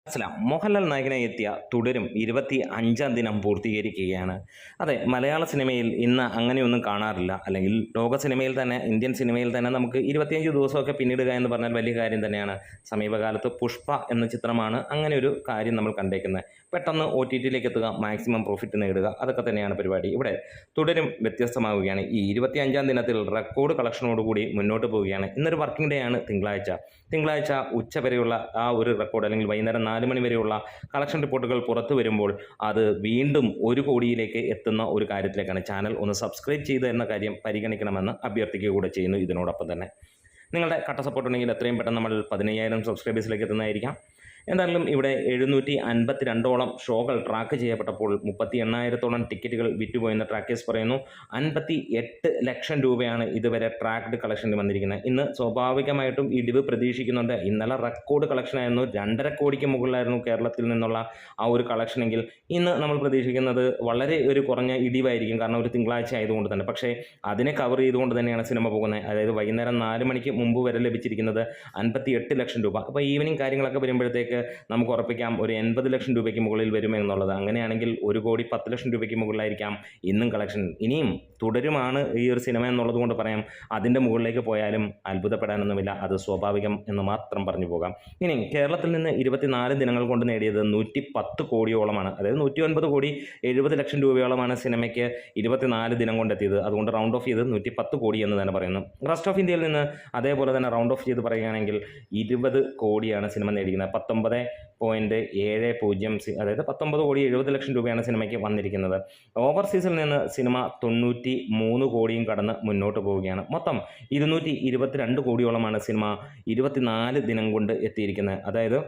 മോഹൻലാൽ നായകനായി എത്തിയ തുടരും 25-ാം ദിനം പൂർത്തീകരിക്കുകയാണ്. അതെ, മലയാള സിനിമയിൽ ഇന്ന് അങ്ങനെയൊന്നും കാണാറില്ല. അല്ലെങ്കിൽ ലോക സിനിമയിൽ തന്നെ, ഇന്ത്യൻ സിനിമയിൽ തന്നെ നമുക്ക് 25 ദിവസമൊക്കെ പിന്നിടുക എന്ന് പറഞ്ഞാൽ വലിയ കാര്യം തന്നെയാണ്. സമീപകാലത്ത് പുഷ്പ എന്ന ചിത്രമാണ് അങ്ങനെ ഒരു കാര്യം നമ്മൾ കണ്ടേക്കുന്നത്. പെട്ടെന്ന് OTT-യിലേക്ക് എത്തുക, മാക്സിമം പ്രോഫിറ്റ് നേടുക, അതൊക്കെ തന്നെയാണ് പരിപാടി. ഇവിടെ തുടരും വ്യത്യസ്തമാവുകയാണ്. ഈ 25-ാം ദിനത്തിൽ റെക്കോർഡ് കളക്ഷനോടുകൂടി മുന്നോട്ട് പോവുകയാണ്. ഇന്നൊരു വർക്കിംഗ് ഡേ ആണ്, തിങ്കളാഴ്ച ഉച്ച വരെയുള്ള ആ ഒരു റെക്കോർഡ്, അല്ലെങ്കിൽ വൈകുന്നേരം 4 മണി വരെയുള്ള കളക്ഷൻ റിപ്പോർട്ടുകൾ പുറത്തു വരുമ്പോൾ അത് വീണ്ടും 1 കോടിയിലേക്ക് എത്തുന്ന ഒരു കാര്യത്തിലേക്കാണ്. ചാനൽ ഒന്ന് സബ്സ്ക്രൈബ് ചെയ്ത് എന്ന കാര്യം പരിഗണിക്കണമെന്ന് അഭ്യർത്ഥിക്കുക കൂടെ ചെയ്യുന്നു. ഇതിനോടൊപ്പം തന്നെ നിങ്ങളുടെ കട്ട സപ്പോർട്ട് ഉണ്ടെങ്കിൽ എത്രയും പെട്ടെന്ന് നമ്മൾ 15,000 സബ്സ്ക്രൈബേഴ്സിലേക്ക് എത്തുന്നതായിരിക്കാം. എന്തായാലും ഇവിടെ 752ഓളം ഷോകൾ ട്രാക്ക് ചെയ്യപ്പെട്ടപ്പോൾ 38,000-ഓളം ടിക്കറ്റുകൾ വിറ്റുപോയെന്ന് ട്രാക്കേഴ്സ് പറയുന്നു. 58 ലക്ഷം രൂപയാണ് ഇതുവരെ ട്രാക്ക്ഡ് കളക്ഷനിൽ വന്നിരിക്കുന്നത്. ഇന്ന് സ്വാഭാവികമായിട്ടും ഇടിവ് പ്രതീക്ഷിക്കുന്നുണ്ട്. ഇന്നലെ റെക്കോർഡ് കളക്ഷനായിരുന്നു, 2.5 കോടിക്ക് മുകളിലായിരുന്നു കേരളത്തിൽ നിന്നുള്ള ആ ഒരു കളക്ഷനെങ്കിൽ ഇന്ന് നമ്മൾ പ്രതീക്ഷിക്കുന്നത് വളരെ ഒരു കുറഞ്ഞ ഇടിവായിരിക്കും. കാരണം ഒരു തിങ്കളാഴ്ച ആയതുകൊണ്ട് തന്നെ. പക്ഷേ അതിനെ കവർ ചെയ്തുകൊണ്ട് തന്നെയാണ് സിനിമ പോകുന്നത്. അതായത് വൈകുന്നേരം 4 മണിക്ക് മുമ്പ് വരെ ലഭിച്ചിരിക്കുന്നത് 58 ലക്ഷം രൂപ. അപ്പോൾ ഈവനിങ് കാര്യങ്ങളൊക്കെ വരുമ്പോഴത്തേക്ക് നമുക്ക് ഉറപ്പിക്കാം ഒരു 80 ലക്ഷം രൂപയ്ക്ക് മുകളിൽ വരുമെന്നുള്ളത്. അങ്ങനെയാണെങ്കിൽ 1 കോടി 10 ലക്ഷം രൂപയ്ക്ക് മുകളിലായിരിക്കാം ഇന്നും കളക്ഷൻ. ഇനിയും തുടരുമാണ് ഈ ഒരു സിനിമ എന്നുള്ളത് കൊണ്ട് പറയാം. അതിൻ്റെ മുകളിലേക്ക് പോയാലും അത്ഭുതപ്പെടാനൊന്നുമില്ല, അത് സ്വാഭാവികം എന്ന് മാത്രം പറഞ്ഞു പോകാം. ഇനി കേരളത്തിൽ നിന്ന് 24 ദിനങ്ങൾ കൊണ്ട് നേടിയത് 110 കോടിയോളമാണ്. അതായത് 109 കോടി 70 ലക്ഷം രൂപയോളമാണ് സിനിമയ്ക്ക് 24 ദിനം കൊണ്ടെത്തിയത്. അതുകൊണ്ട് റൗണ്ട് ഓഫ് ചെയ്ത് 110 കോടി എന്ന് തന്നെ പറയുന്നു. റെസ്റ്റ് ഓഫ് ഇന്ത്യയിൽ നിന്ന് അതേപോലെ തന്നെ റൗണ്ട് ഓഫ് ചെയ്ത് പറയുകയാണെങ്കിൽ 20 കോടിയാണ് സിനിമ നേടിയിരിക്കുന്നത്. 19.70, അതായത് 19 കോടി 70 ലക്ഷം രൂപയാണ് സിനിമയ്ക്ക് വന്നിരിക്കുന്നത്. ഓവർസീസിൽ നിന്ന് സിനിമ 93 കോടിയും കടന്ന് മുന്നോട്ട് പോവുകയാണ്. മൊത്തം 222 കോടിയോളമാണ് സിനിമ 24 ദിനം കൊണ്ട് എത്തിയിരിക്കുന്നത്. അതായത്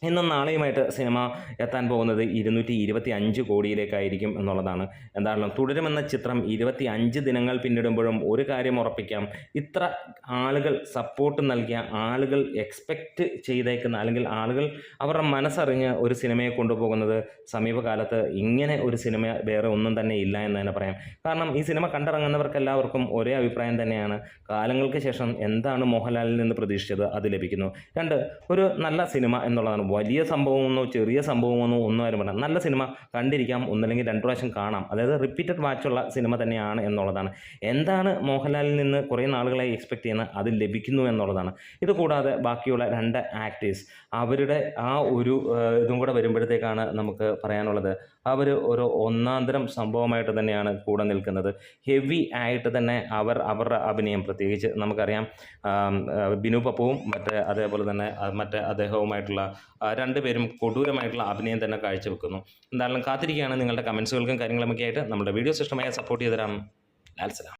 ഇന്നും നാളെയുമായിട്ട് സിനിമ എത്താൻ പോകുന്നത് 225 കോടിയിലേക്കായിരിക്കും എന്നുള്ളതാണ്. എന്തായാലും തുടരുമെന്ന ചിത്രം 25 ദിനങ്ങൾ പിന്നിടുമ്പോഴും ഒരു കാര്യം ഉറപ്പിക്കാം, ഇത്ര ആളുകൾ സപ്പോർട്ട് നൽകിയ, ആളുകൾ എക്സ്പെക്റ്റ് ചെയ്തേക്കുന്ന, അല്ലെങ്കിൽ ആളുകൾ അവരുടെ മനസ്സറിഞ്ഞ് ഒരു സിനിമയെ കൊണ്ടുപോകുന്നത് സമീപകാലത്ത് ഇങ്ങനെ ഒരു സിനിമ വേറെ ഒന്നും തന്നെ ഇല്ല എന്ന് തന്നെ പറയാം. കാരണം ഈ സിനിമ കണ്ടിറങ്ങുന്നവർക്കെല്ലാവർക്കും ഒരേ അഭിപ്രായം തന്നെയാണ്. കാലങ്ങൾക്ക് ശേഷം എന്താണ് മോഹൻലാലിൽ നിന്ന് പ്രതീക്ഷിച്ചത്, അത് ലഭിക്കുന്നു. 2, ഒരു നല്ല സിനിമ എന്നുള്ളതാണ്. വലിയ സംഭവമൊന്നോ ചെറിയ സംഭവമൊന്നോ ഒന്നും ആരും പറയാം. നല്ല സിനിമ കണ്ടിരിക്കാം, ഒന്നല്ലെങ്കിൽ 2 പ്രാവശ്യം കാണാം. അതായത് റിപ്പീറ്റഡ് വാച്ചുള്ള സിനിമ തന്നെയാണ് എന്നുള്ളതാണ്. എന്താണ് മോഹൻലാലിൽ നിന്ന് കുറേ നാളുകളായി എക്സ്പെക്ട് ചെയ്യുന്നത്, അത് ലഭിക്കുന്നു എന്നുള്ളതാണ്. ഇത് കൂടാതെ ബാക്കിയുള്ള 2 ആക്ടേഴ്സ്, അവരുടെ ആ ഒരു ഇതും കൂടെ വരുമ്പോഴത്തേക്കാണ് നമുക്ക് പറയാനുള്ളത്, അവർ ഒരു ഒന്നാന്തരം സംഭവമായിട്ട് തന്നെയാണ് കൂടെ നിൽക്കുന്നത്. ഹെവി ആയിട്ട് തന്നെ അവരുടെ അഭിനയം, പ്രത്യേകിച്ച് നമുക്കറിയാം ബിനു പപ്പുവും അതേപോലെ തന്നെ അദ്ദേഹവുമായിട്ടുള്ള 2 പേരും കൊടൂരമായിട്ടുള്ള അഭിനയം തന്നെ കാഴ്ചവെക്കുന്നു. എന്തായാലും കാത്തിരിക്കുകയാണ്. നിങ്ങളുടെ കമൻസുകൾക്കും കാര്യങ്ങളുമൊക്കെ ആയിട്ട് നമ്മുടെ വീഡിയോസ് ഇഷ്ടമായ സപ്പോർട്ട് ചെയ്ത് തരാം. ലാൽസലാം.